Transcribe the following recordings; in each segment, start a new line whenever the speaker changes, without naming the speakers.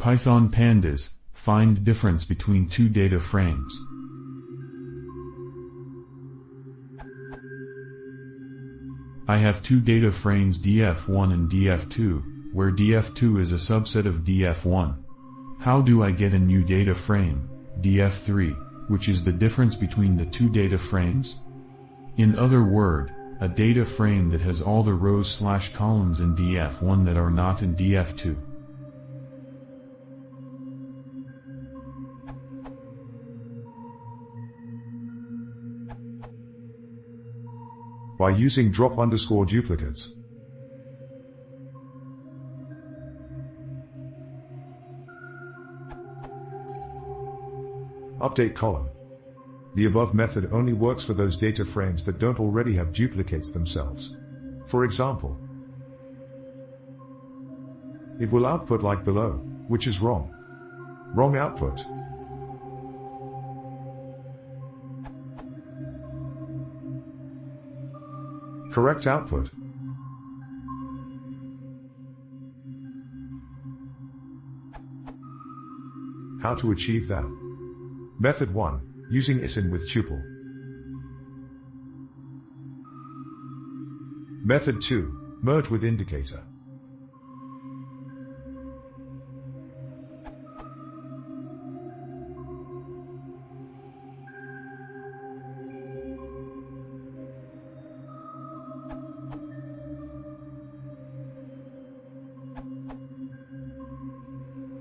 Python Pandas, find difference between two data frames. I have two data frames df1 and df2, where df2 is a subset of df1. How do I get a new data frame, df3, which is the difference between the two data frames? In other words, a data frame that has all the rows/columns in df1 that are not in df2.
By using drop_duplicates. Update column. The above method only works for those data frames that don't already have duplicates themselves. For example, it will output like below, which is wrong. Wrong output. Correct output. How to achieve that? Method 1, using isin with tuple. Method 2, merge with indicator.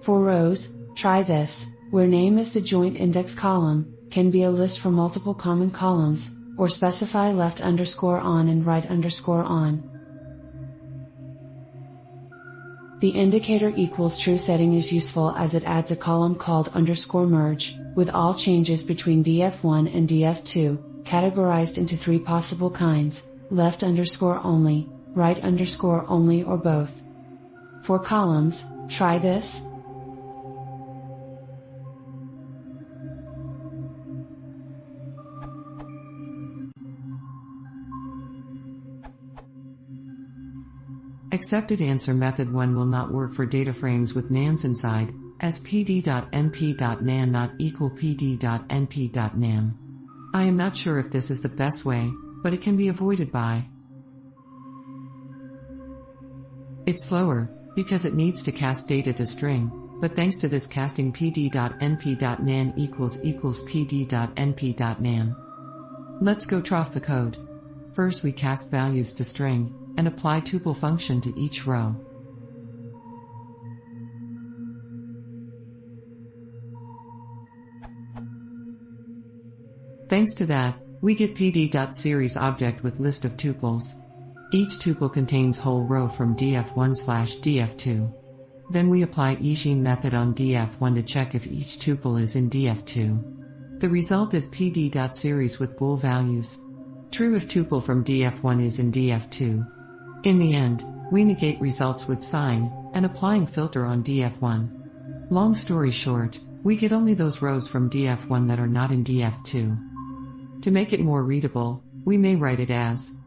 For rows, try this, where name is the joint index column, can be a list for multiple common columns, or specify left_on and right_on. The indicator equals true setting is useful as it adds a column called _merge, with all changes between df1 and df2, categorized into three possible kinds, left_only, right_only or both. For columns, try this.
Accepted answer. Method 1 will not work for data frames with nans inside, as pd.np.nan not equal pd.np.nam. I am not sure if this is the best way, but it can be avoided by. It's slower, because it needs to cast data to string, but thanks to this casting pd.np.nan equals pd.np.nam. Let's go trough the code. First we cast values to string, and apply tuple function to each row. Thanks to that, we get pd.series object with list of tuples. Each tuple contains whole row from df1/df2. Then we apply isIn method on df1 to check if each tuple is in df2. The result is pd.series with bool values. True if tuple from df1 is in df2. In the end, we negate results with sign, and applying filter on df1. Long story short, we get only those rows from df1 that are not in df2. To make it more readable, we may write it as